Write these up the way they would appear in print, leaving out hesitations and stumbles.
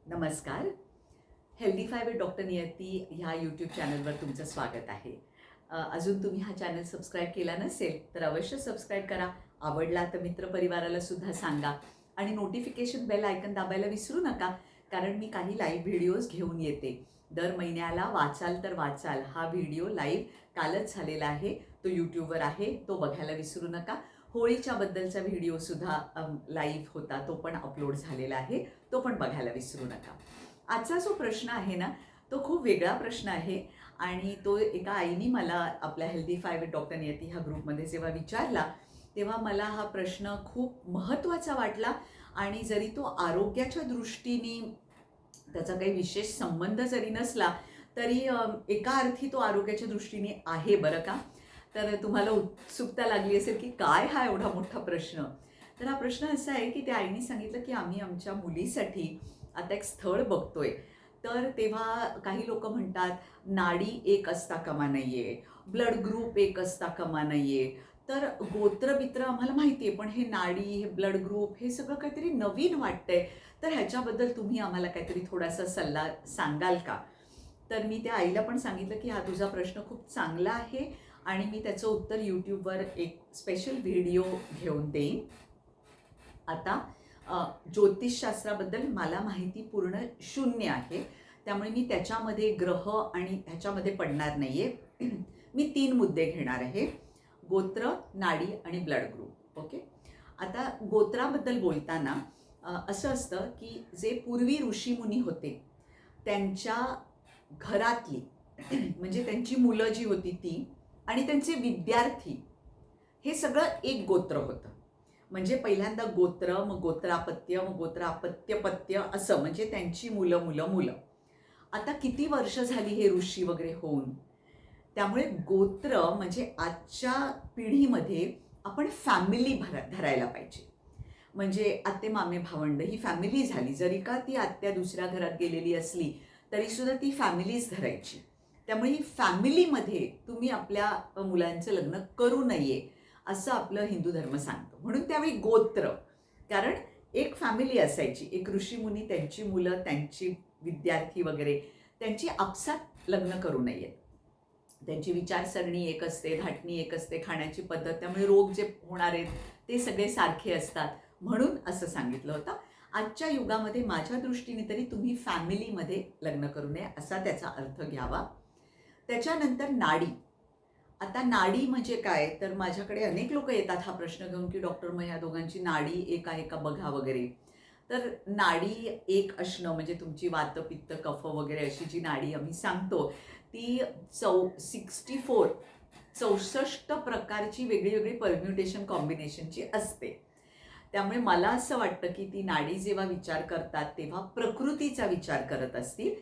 नमस्कार. Healthy five with doctor नियती ह्या YouTube चॅनलवर तुमचं स्वागत आहे. अजून तुम्ही हा चॅनल सबस्क्राईब केला नसेल तर अवश्य सबस्क्राईब करा. आवडला तर मित्रपरिवाराला सुद्धा सांगा आणि नोटिफिकेशन बेल आयकन दाबायला विसरू नका, कारण मी काही लाईव्ह व्हिडिओज घेऊन येते. दर महिन्याला वाचाल तर वाचाल हा व्हिडिओ लाईव्ह कालच झालेला आहे, तो यूट्यूबवर आहे, तो बघायला विसरू नका. होळीच्या बद्दलचा व्हिडिओसुद्धा लाईव्ह होता, तो पण अपलोड झालेला आहे, तो पण बघायला विसरू नका. आजचा जो प्रश्न आहे ना, तो खूप वेगळा प्रश्न आहे आणि तो एका आईनी मला आपल्या हेल्दी फाय विथ डॉक्टर नियती ह्या ग्रुपमध्ये जेव्हा विचारला, तेव्हा मला हा प्रश्न खूप महत्त्वाचा वाटला. आणि जरी तो आरोग्याच्या दृष्टीने त्याचा काही विशेष संबंध जरी नसला, तरी एका अर्थी तो आरोग्याच्या दृष्टीने आहे बरं का. तर तुम्हाला उत्सुकता लागली असेल की काय हा एवढा मोठा प्रश्न. तर हा प्रश्न असा आहे की त्या आईने सांगितलं की आम्ही आमच्या मुलीसाठी आता एक स्थळ बघतोय. तर तेव्हा काही लोक म्हणतात नाडी एक असता कामा नये, ब्लड ग्रुप एक असता कामा नये. तर गोत्रबित्र आम्हाला माहिती आहे, पण हे नाडी, हे ब्लड ग्रुप, हे सगळं काहीतरी नवीन वाटतंय. तर ह्याच्याबद्दल तुम्ही आम्हाला काहीतरी थोडासा सल्ला सांगाल का. तर मी त्या आईला पण सांगितलं की हा तुझा प्रश्न खूप चांगला आहे आणि मी त्याचं उत्तर यूट्यूबवर एक स्पेशल व्हिडिओ घेऊन देईन. आता ज्योतिषशास्त्राबद्दल मला माहिती पूर्ण शून्य आहे, त्यामुळे मी त्याच्यामध्ये ग्रह आणि ह्याच्यामध्ये पडणार नाही आहे. मी 3 मुद्दे घेणार आहे: गोत्र, नाडी आणि ब्लड ग्रुप. ओके. आता गोत्राबद्दल बोलताना असं असतं की जे पूर्वी ऋषीमुनी होते त्यांच्या घरातली म्हणजे त्यांची मुलं जी होती ती आणि त्यांचे विद्यार्थी, हे सगळं एक गोत्र होतं. म्हणजे पहिल्यांदा गोत्र, मग गोत्रापत्य, मग गोत्रापत्यपत्य, असं म्हणजे त्यांची मुलं मुलं मुलं. आता किती वर्ष झाली हे ऋषी वगैरे होऊन, त्यामुळे गोत्र म्हणजे आजच्या पिढीमध्ये आपण फॅमिली धरायला पाहिजे. म्हणजे आत्ते मामे भावंड ही फॅमिली झाली, जरी का ती आत्या दुसऱ्या घरात गेलेली असली तरी सुद्धा ती फॅमिलीच धरायची. त्यामुळे ही फॅमिलीमध्ये तुम्ही आपल्या मुलांचं लग्न करू नये असं आपलं हिंदू धर्म सांगतो. म्हणून त्यावेळी गोत्र, कारण एक फॅमिली असायची, एक ऋषीमुनी, त्यांची मुलं, त्यांची विद्यार्थी वगैरे, त्यांची आपसात लग्न करू नयेत. त्यांची विचारसरणी एक असते, धाटणी एक असते, खाण्याची पद्धत, त्यामुळे रोग जे होणार आहेत ते सगळे सारखे असतात, म्हणून असं सांगितलं होतं. आजच्या युगामध्ये माझ्या दृष्टीने तरी तुम्ही फॅमिलीमध्ये लग्न करू नये असा त्याचा अर्थ घ्यावा. त्याच्यानंतर नाडी. आता नाडी म्हणजे काय, तर माझ्याकडे अनेक लोक येतात हा प्रश्न घेऊन की डॉक्टर मग ह्या दोघांची नाडी एक आहे का बघा वगैरे. तर नाडी एक असणं म्हणजे तुमची वात, पित्त, कफ वगैरे अशी जी नाडी आम्ही सांगतो ती 64 प्रकारची वेगळी वेगळी परम्युटेशन कॉम्बिनेशनची असते. त्यामुळे मला असं वाटतं की ती नाडी जेव्हा विचार करतात तेव्हा प्रकृतीचा विचार करत असतील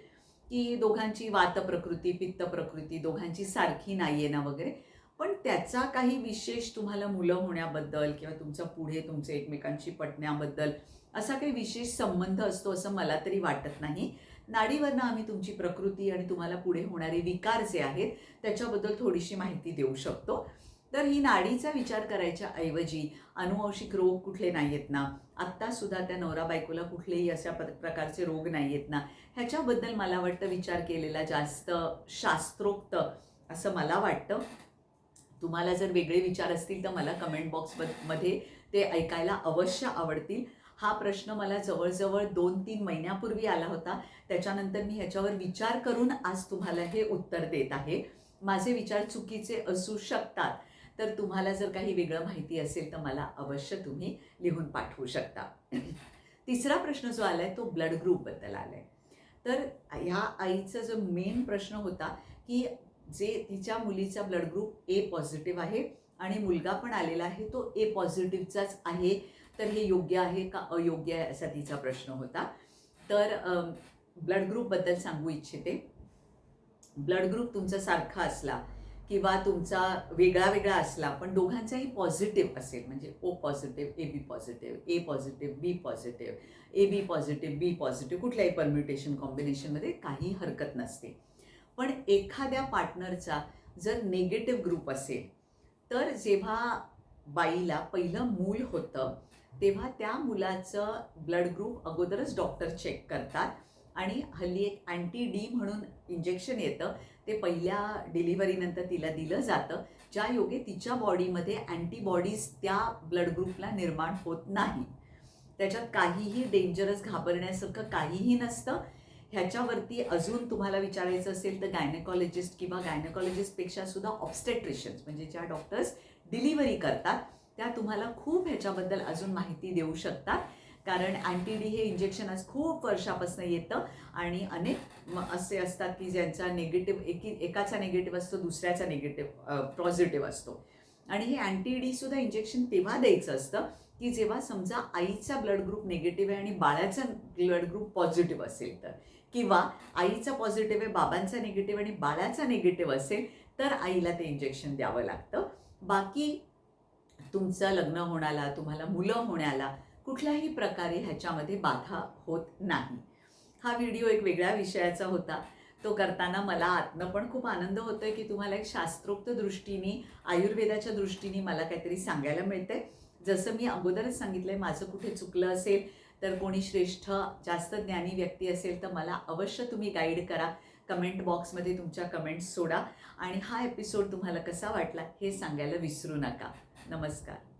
की दोघांची वात प्रकृती, पित्त प्रकृती दोघांची सारखी नाही आहे ना वगैरे. पण त्याचा काही विशेष तुम्हाला मुलं होण्याबद्दल किंवा तुमचा पुढे तुमचे एकमेकांशी पटण्याबद्दल असा काही विशेष संबंध असतो असं मला तरी वाटत नाही. नाडीवरनं आम्ही तुमची प्रकृती आणि तुम्हाला पुढे होणारे विकार जे आहेत त्याच्याबद्दल थोडीशी माहिती देऊ शकतो. तर ही नाडीचा विचार करायच्या ऐवजी अनुवंशिक रोग कुठले नाही आहेत ना, आत्तासुद्धा त्या नवरा बायकोला कुठलेही अशा प्रकारचे रोग नाही आहेत ना, ह्याच्याबद्दल मला वाटतं विचार केलेला जास्त शास्त्रोक्त असं मला वाटतं. तुम्हाला जर वेगळे विचार असतील तर मला कमेंट बॉक्समध्ये ते ऐकायला अवश्य आवडतील. हा प्रश्न मला जवळजवळ 2-3 महिन्यापूर्वी आला होता, त्याच्यानंतर मी ह्याच्यावर विचार करून आज तुम्हाला हे उत्तर देत आहे. माझे विचार चुकीचे असू शकतात, तर तुम्हाला जर काही वेगळं माहिती असेल तर मला अवश्य तुम्ही लिहून पाठवू शकता. तिसरा प्रश्न जो आलाय तो ब्लड ग्रुपबद्दल आलाय. तर ह्या आईचा जो मेन प्रश्न होता की जे तिच्या मुलीचा ब्लड ग्रुप ए पॉझिटिव्ह आहे आणि मुलगा पण आलेला आहे तो ए पॉझिटिव्हचाच आहे, तर हे योग्य आहे का अयोग्य आहे असा तिचा प्रश्न होता. तर ब्लड ग्रुपबद्दल सांगू इच्छिते. ब्लड ग्रुप तुमचा सारखा असला किंवा तुमचा वेगळा वेगळा असला पण दोघांचाही पॉझिटिव्ह असेल, म्हणजे O positive, A B positive, A positive, B positive, A B positive, B positive, कुठल्याही परम्युटेशन कॉम्बिनेशनमध्ये काही हरकत नसते. पण एखाद्या पार्टनरचा जर निगेटिव्ह ग्रुप असेल तर जेव्हा बाईला पहिलं मूल होतं तेव्हा त्या मुलाचं ब्लड ग्रुप अगोदरच डॉक्टर चेक करतात आणि हल्ली एक अँटी डी म्हणून इंजेक्शन येतं, ते पहिल्या डिलिव्हरीनंतर तिला दिलं जातं, ज्या योगे तिच्या बॉडीमध्ये अँटीबॉडीज त्या ब्लड ग्रुपला निर्माण होत नाही. त्याच्यात काहीही डेंजरस घाबरण्यासारखं काहीही नसतं. ह्याच्यावरती अजून तुम्हाला विचारायचं असेल तर गायनेकॉलॉजिस्ट किंवा गायनेकॉलॉजिस्टपेक्षा सुद्धा ऑब्स्टेट्रिशियन्स म्हणजे ज्या डॉक्टर्स डिलिव्हरी करतात त्या तुम्हाला खूप ह्याच्याबद्दल अजून माहिती देऊ शकतात. कारण अँटी डी हे इंजेक्शन आज खूप वर्षापासून येतं आणि अनेक असे असतात की ज्यांचा निगेटिव्ह एकाचा निगेटिव्ह असतो, दुसऱ्याचा पॉझिटिव्ह असतो. आणि हे अँटी डी सुद्धा इंजेक्शन तेव्हा द्यायचं असतं की जेव्हा समजा आईचा ब्लड ग्रुप निगेटिव्ह आहे आणि बाळाचा ब्लड ग्रुप पॉझिटिव्ह असेल तर, किंवा आईचा पॉझिटिव्ह आहे, बाबांचा निगेटिव्ह आणि बाळाचा निगेटिव्ह असेल तर आईला ते इंजेक्शन द्यावं लागतं. बाकी तुमचं लग्न होण्याला, तुम्हाला मुलं होण्याला कुठल्याही प्रकारे ह्याच्यामध्ये बाधा होत नाही. हा व्हिडिओ एक वेगळ्या विषयाचा होता. तो करताना मला आतनं पण खूप आनंद होतोय की तुम्हाला एक शास्त्रोक्त दृष्टीने, आयुर्वेदाच्या दृष्टीने मला काहीतरी सांगायला मिळतंय. जसं मी अगोदरच सांगितलंय, माझं कुठे चुकलं असेल तर कोणी श्रेष्ठ जास्त ज्ञानी व्यक्ती असेल तर मला अवश्य तुम्ही गाईड करा. कमेंट बॉक्समध्ये तुमच्या कमेंट्स सोडा आणि हा एपिसोड तुम्हाला कसा वाटला हे सांगायला विसरू नका. नमस्कार.